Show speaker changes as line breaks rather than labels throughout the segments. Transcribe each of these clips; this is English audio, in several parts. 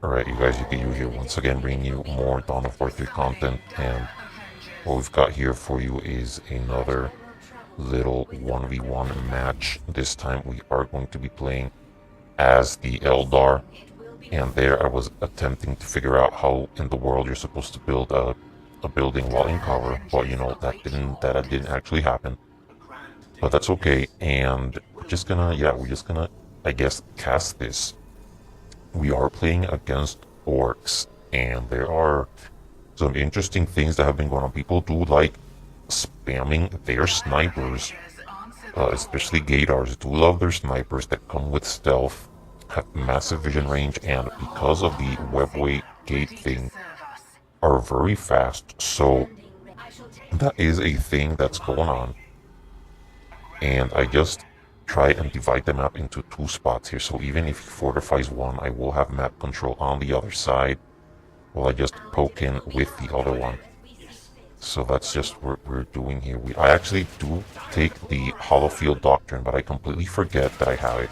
Alright, you guys, you here once again bringing you more Dawn of War 3 content, and what we've got here for you is another little 1v1 match. This time we are going to be playing as the Eldar, and there I was attempting to figure out how in the world you're supposed to build a building while in cover, but you know, that didn't actually happen. But that's okay, and we're just gonna, I guess, cast this. We are playing against orcs, and there are some interesting things that have been going on. People do like spamming their snipers, especially Gators do love their snipers that come with stealth, have massive vision range, and because of the webway gate thing, are very fast. So that is a thing that's going on. And I just try and divide the map into two spots here. So even if he fortifies one, I will have map control on the other side while I just poke in with the other one. So that's just what we're doing here. I actually do take the Hollow Field Doctrine, but I completely forget that I have it.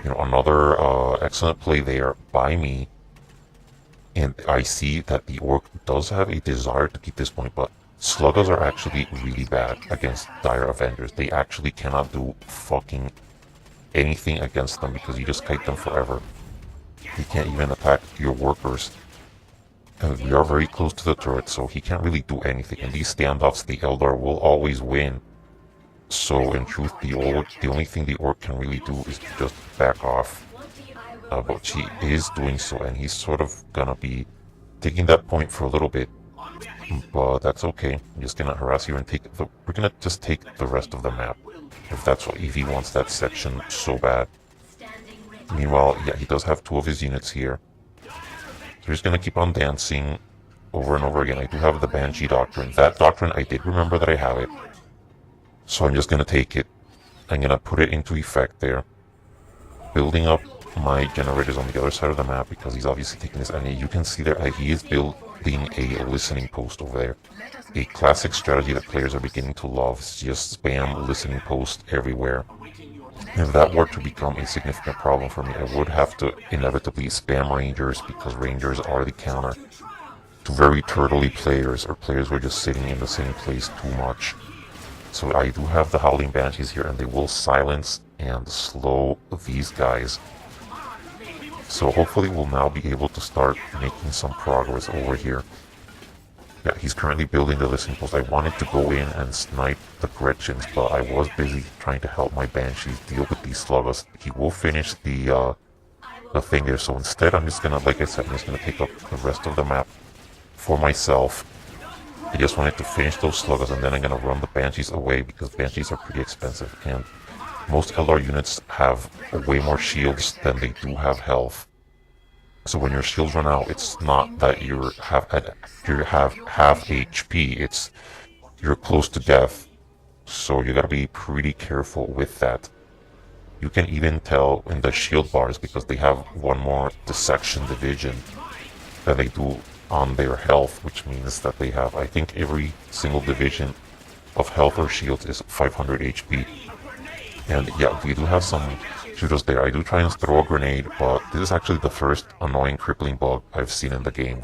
You know, another excellent play there by me. And I see that the orc does have a desire to keep this point, but Sluggers are actually really bad against Dire Avengers. They actually cannot do fucking anything against them because you just kite them forever. He can't even attack your workers. And we are very close to the turret, so he can't really do anything. In these standoffs, the Eldar will always win. So in truth, the only thing the orc can really do is to just back off. But she is doing so, and he's sort of gonna be taking that point for a little bit. But that's okay. I'm just gonna harass you and we're gonna just take the rest of the map. If he wants that section so bad. Meanwhile, yeah, he does have two of his units here. So he's gonna keep on dancing over and over again. I do have the Banshee Doctrine. That Doctrine, I did remember that I have it. So I'm just gonna take it. I'm gonna put it into effect there. Building up my generators on the other side of the map because he's obviously taking this, and you can see there he is building a listening post over there. A classic strategy that players are beginning to love is just spam listening post everywhere. If that were to become a significant problem for me, I would have to inevitably spam Rangers because Rangers are the counter to very turtley players or players who are just sitting in the same place too much. So I do have the Howling Banshees here, and they will silence and slow these guys. So hopefully we'll now be able to start making some progress over here. Yeah, he's currently building the listening post. I wanted to go in and snipe the Gretchens, but I was busy trying to help my Banshees deal with these sluggers. He will finish the thing there. So instead, I'm just gonna, like I said, I'm just gonna take up the rest of the map for myself. I just wanted to finish those sluggers, and then I'm gonna run the Banshees away because Banshees are pretty expensive, and most Eldar units have way more shields than they do have health. So when your shields run out, it's not that you have half HP, it's you're close to death. So you gotta be pretty careful with that. You can even tell in the shield bars because they have one more dissection division than they do on their health, which means that they have, I think every single division of health or shields is 500 HP. And yeah, we do have some shooters there. I do try and throw a grenade, but this is actually the first annoying crippling bug I've seen in the game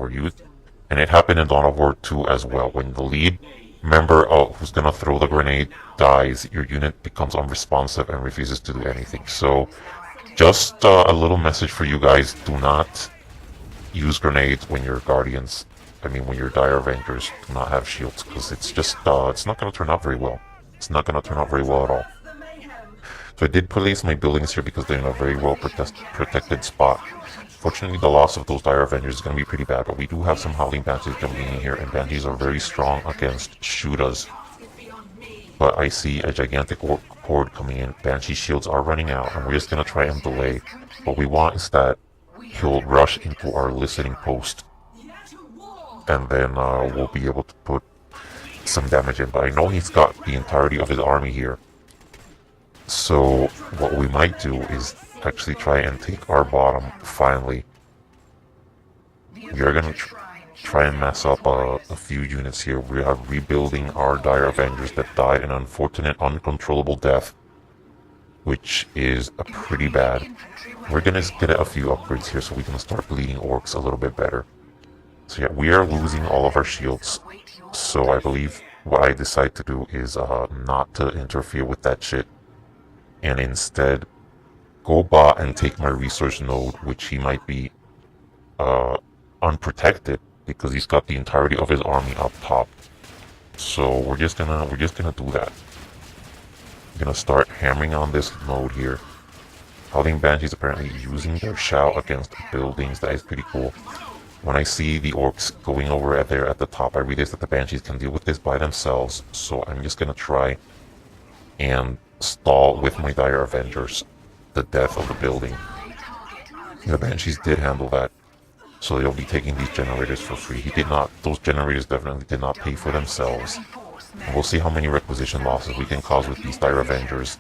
and it happened in Dawn of War 2 as well. When the lead member who's gonna throw the grenade dies, your unit becomes unresponsive and refuses to do anything. So just a little message for you guys: do not use grenades when your Guardians, when your Dire Avengers do not have shields, because it's just, it's not gonna turn out very well. It's not gonna turn out very well at all. So I did place my buildings here because they're in a very well protected spot. Fortunately, the loss of those Dire Avengers is going to be pretty bad, but we do have some Howling Banshees coming in here, and Banshees are very strong against shooters. But I see a gigantic horde coming in. Banshee shields are running out, and we're just going to try and delay. What we want is that he'll rush into our listening post, and then we'll be able to put some damage in. But I know he's got the entirety of his army here. So what we might do is actually try and take our bottom finally. We are going to try and mess up a few units here. We are rebuilding our Dire Avengers that died an unfortunate, uncontrollable death which is pretty bad. We're gonna get a few upgrades here so we can start bleeding orcs a little bit better. So yeah, we are losing all of our shields. So I believe what I decide to do is not to interfere with that shit. And instead go bot and take my resource node, which he might be unprotected because he's got the entirety of his army up top. So we're just gonna do that. We're gonna start hammering on this node here. Howling Banshees apparently using their shout against buildings. That is pretty cool. When I see the orcs going over there at the top, I realize that the Banshees can deal with this by themselves. So I'm just gonna try and stall with my Dire Avengers the death of the building. The Banshees did handle that. So they'll be taking these generators for free. Those generators definitely did not pay for themselves. And we'll see how many requisition losses we can cause with these Dire Avengers,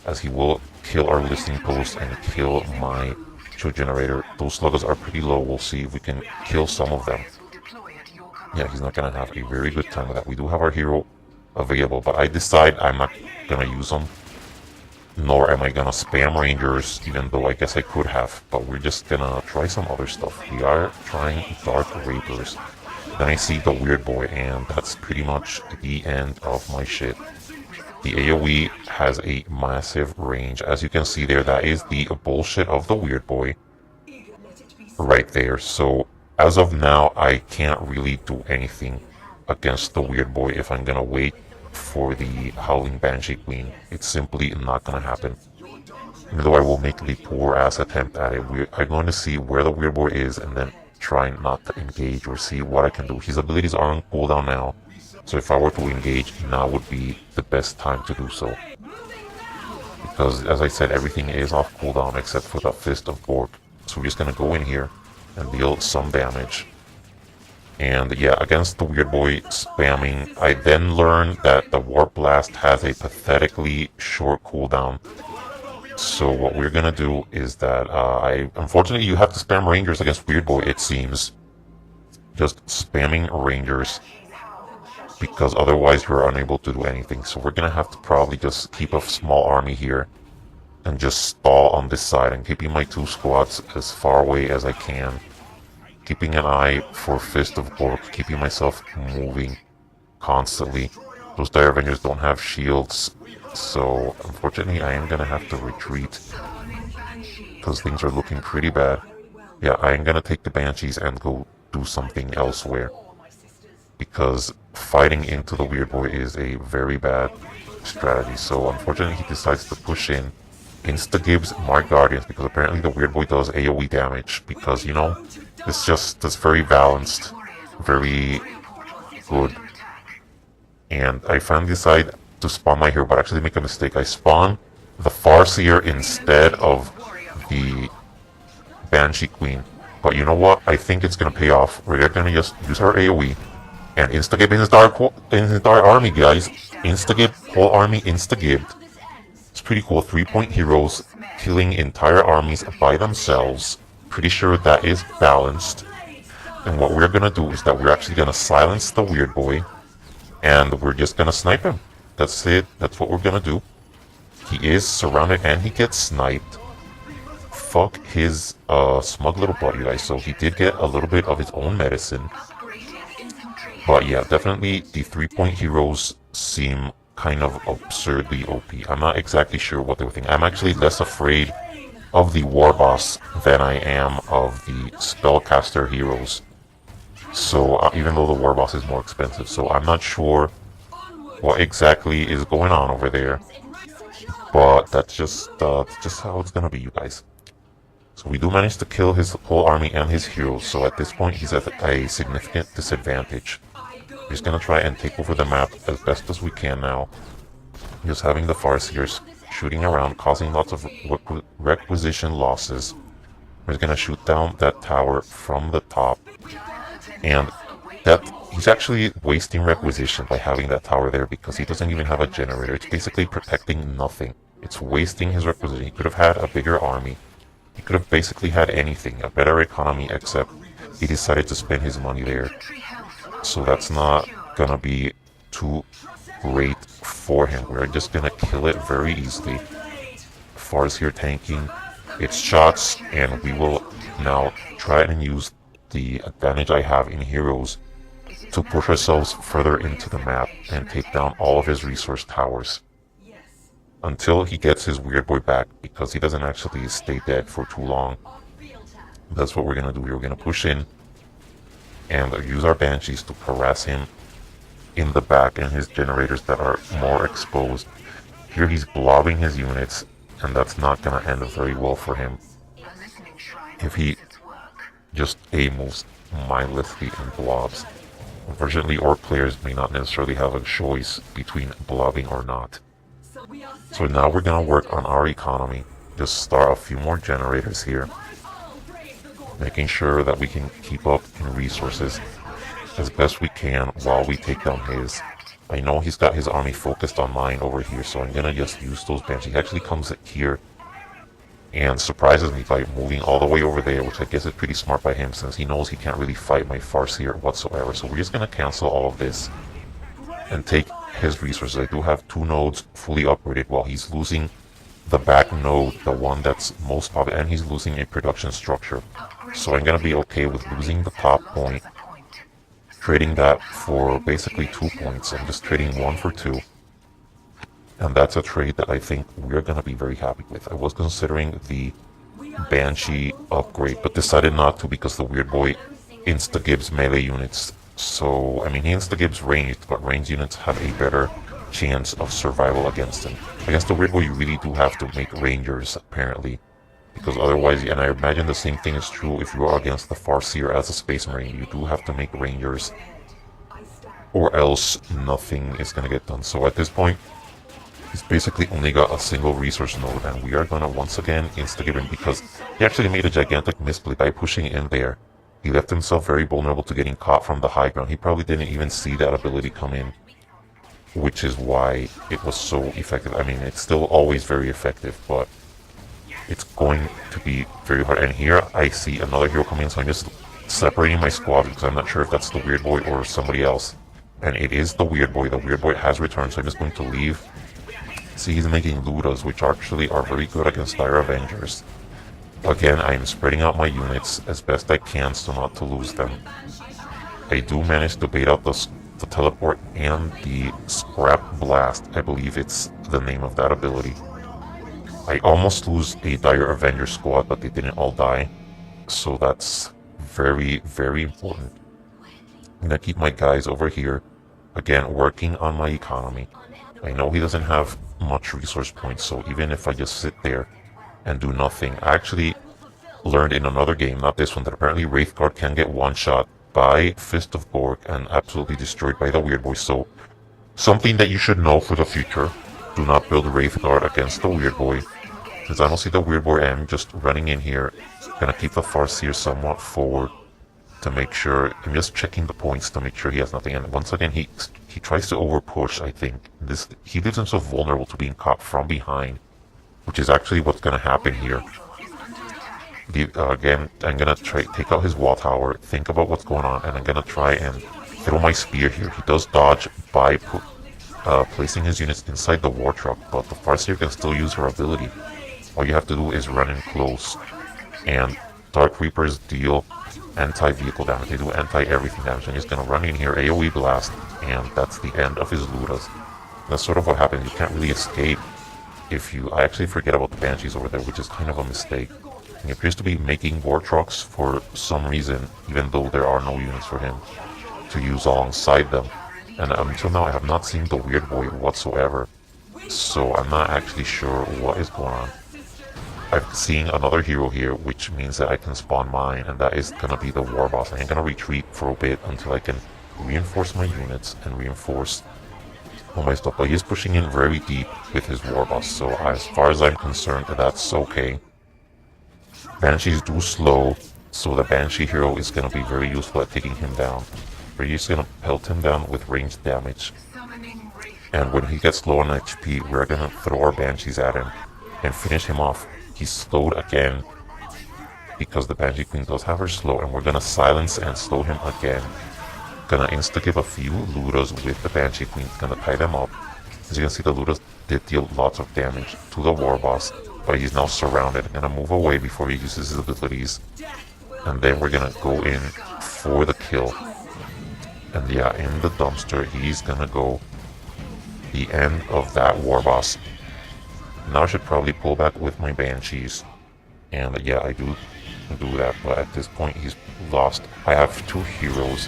as he will kill our listening post and kill my shield generator. Those sluggers are pretty low. We'll see if we can kill some of them. Yeah, he's not going to have a very good time with that. We do have our hero available, but I decide I'm not going to use him. Nor am I gonna spam Rangers, even though I guess I could have, but we're just gonna try some other stuff. We are trying Dark Rapers. Then I see the Weird Boy, and that's pretty much the end of my shit. The AoE has a massive range. As you can see there, that is the bullshit of the Weird Boy right there. So as of now, I can't really do anything against the Weird Boy if I'm gonna wait for the Howling Banshee Queen. It's simply not gonna happen. Even though I will make the poor ass attempt at it, I'm going to see where the Weird Boy is and then try not to engage or see what I can do. His abilities are on cooldown now, so if I were to engage, now would be the best time to do so. Because as I said, everything is off cooldown except for the Fist of Gork. So we're just gonna go in here and deal some damage. And yeah, against the Weird Boy spamming, I then learned that the Warp Blast has a pathetically short cooldown. So what we're gonna do is that, unfortunately you have to spam Rangers against Weird Boy, it seems. Just spamming Rangers, because otherwise you're unable to do anything. So we're gonna have to probably just keep a small army here, and just stall on this side, and keeping my 2 squads as far away as I can. Keeping an eye for Fist of Gork, keeping myself moving constantly. Those Dire Avengers don't have shields, so unfortunately I am gonna have to retreat, because things are looking pretty bad. Yeah, I am gonna take the Banshees and go do something elsewhere, because fighting into the Weird Boy is a very bad strategy. So unfortunately he decides to push in, insta-gibbs my Guardians, because apparently the Weird Boy does AoE damage, because, you know, that's very balanced, very good. And I finally decide to spawn my hero, but actually make a mistake. I spawn the Farseer instead of the Banshee Queen. But you know what? I think it's gonna pay off. We're gonna just use our AoE and insta-gib his entire army, guys. Insta-gib, whole army insta-gibbed. It's pretty cool. 3-point heroes killing entire armies by themselves. Pretty sure that is balanced. And what we're gonna do is that we're actually gonna silence the Weird Boy, and we're just gonna snipe him. That's it. That's what we're gonna do. He is surrounded and he gets sniped. Fuck his smug little buddy, guys. So he did get a little bit of his own medicine. But yeah, definitely the 3-point heroes seem kind of absurdly OP. I'm not exactly sure what they were thinking. I'm actually less afraid of the War Boss than I am of the Spellcaster heroes. So even though the War Boss is more expensive, so I'm not sure what exactly is going on over there. But that's just how it's gonna be, you guys. So we do manage to kill his whole army and his heroes, so at this point he's at a significant disadvantage. We're just gonna try and take over the map as best as we can now. Just having the Farseers shooting around, causing lots of requisition losses. We're gonna shoot down that tower from the top. And he's actually wasting requisition by having that tower there, because he doesn't even have a generator. It's basically protecting nothing. It's wasting his requisition. He could have had a bigger army. He could have basically had anything, a better economy, except he decided to spend his money there. So that's not gonna be too great for him. We're just gonna kill it very easily. Fars here tanking its shots, and we will now try and use the advantage I have in heroes to push ourselves further into the map and take down all of his resource towers until he gets his weird boy back, because he doesn't actually stay dead for too long. That's what we're gonna do. We're gonna push in and use our banshees to harass him in the back and his generators that are more exposed. Here he's blobbing his units, and that's not gonna end very well for him if he just A moves mindlessly and blobs. Unfortunately, orc players may not necessarily have a choice between blobbing or not. So now we're gonna work on our economy. Just start a few more generators here, making sure that we can keep up in resources as best we can while we take down his. I know he's got his army focused on mine over here, so I'm gonna just use those banshees. He actually comes here and surprises me by moving all the way over there, which I guess is pretty smart by him, since he knows he can't really fight my Farseer whatsoever. So we're just gonna cancel all of this and take his resources. I do have 2 nodes fully upgraded while he's losing the back node, the one that's most popular, and he's losing a production structure. So I'm gonna be okay with losing the top point, trading that for basically 2 points. I'm just trading 1 for 2. And that's a trade that I think we're gonna be very happy with. I was considering the Banshee upgrade, but decided not to because the weird boy insta-gives melee units. So, I mean, he insta-gives ranged, but ranged units have a better chance of survival against him. Against the weird boy, you really do have to make rangers, apparently. Because otherwise, and I imagine the same thing is true if you are against the Farseer as a Space Marine, you do have to make rangers, or else nothing is gonna get done. So at this point, he's basically only got a single resource node, and we are gonna once again insta-give him because he actually made a gigantic misplay by pushing in there. He left himself very vulnerable to getting caught from the high ground. He probably didn't even see that ability come in, which is why it was so effective. I mean, it's still always very effective, but it's going to be very hard. And here I see another hero coming in, so I'm just separating my squad because I'm not sure if that's the weird boy or somebody else. And it is the weird boy. The weird boy has returned, so I'm just going to leave. See, he's making Ludas, which actually are very good against Dire Avengers. Again, I'm spreading out my units as best I can so not to lose them. I do manage to bait out the teleport and the scrap blast. I believe it's the name of that ability. I almost lose a Dire Avenger squad, but they didn't all die. So that's very, very important. I'm gonna keep my guys over here, again, working on my economy. I know he doesn't have much resource points, so even if I just sit there and do nothing, I actually learned in another game, not this one, that apparently Wraithguard can get one-shot by Fist of Gorg and absolutely destroyed by the Weird Boy. So, something that you should know for the future. Do not build Wraithguard against the Weird Boy. Since I don't see the Weird Boy, I'm just running in here. Gonna keep the Farseer somewhat forward to make sure. I'm just checking the points to make sure he has nothing. And once again, he tries to over-push, I think. He leaves himself vulnerable to being caught from behind, which is actually what's gonna happen here. Again, I'm gonna take out his wall tower, think about what's going on, and I'm gonna try and throw my spear here. He does dodge by placing his units inside the war truck, but the Farseer can still use her ability. All you have to do is run in close, and Dark Reapers deal anti-vehicle damage. They do anti-everything damage. I'm just gonna run in here, AoE blast, and that's the end of his Ludas. That's sort of what happens. You can't really escape if you... I actually forget about the Banshees over there, which is kind of a mistake. He appears to be making war trucks for some reason, even though there are no units for him to use alongside them. And until now, I have not seen the Weird Boy whatsoever, so I'm not actually sure what is going on. I've seen another hero here, which means that I can spawn mine, and that is gonna be the War Boss. I'm gonna retreat for a bit until I can reinforce my units and reinforce all my stuff. But he is pushing in very deep with his War Boss, so as far as I'm concerned, that's okay. Banshees do slow, so the Banshee hero is gonna be very useful at taking him down. We're just gonna pelt him down with ranged damage. And when he gets low on HP, we're gonna throw our Banshees at him and finish him off. He's slowed again because the Banshee Queen does have her slow, and we're gonna silence and slow him again. Gonna insta-give a few Ludas with the Banshee Queen, gonna tie them up. As you can see, the Ludas did deal lots of damage to the War Boss, but he's now surrounded. I'm gonna move away before he uses his abilities, and then we're gonna go in for the kill. And yeah, in the dumpster, he's gonna go the end of that war boss. Now I should probably pull back with my banshees, and yeah, I do that, but at this point he's lost. I have 2 heroes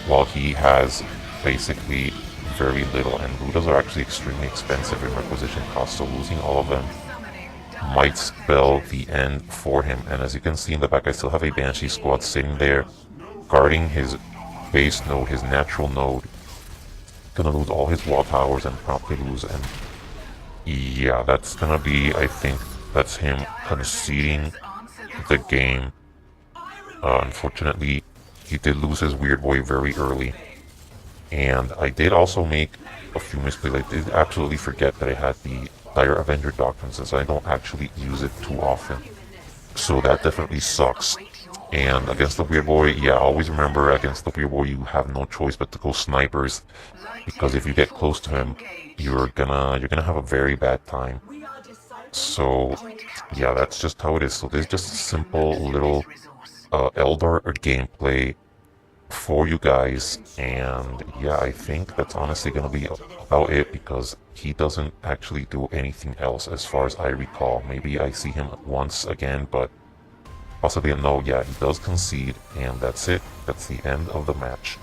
while he has basically very little, and Buddhas are actually extremely expensive in requisition cost, so losing all of them might spell the end for him. And as you can see in the back, I still have a Banshee squad sitting there guarding his base node, his natural node. Gonna lose all his wall towers and promptly lose, and yeah, that's gonna be, I think that's him conceding the game. Unfortunately, he did lose his weird boy very early. And I did also make a few misplays. I did absolutely forget that I had the Dire Avenger Doctrine, since I don't actually use it too often. So that definitely sucks. And against the weird boy, yeah, always remember, against the weird boy you have no choice but to go snipers, because if you get close to him, you're gonna have a very bad time. So yeah, that's just how it is. So there's just a simple little Eldar gameplay for you guys, and yeah, I think that's honestly gonna be about it, because he doesn't actually do anything else as far as I recall. Maybe I see him once again, but possibly no. Yeah, he does concede, and that's it. That's the end of the match.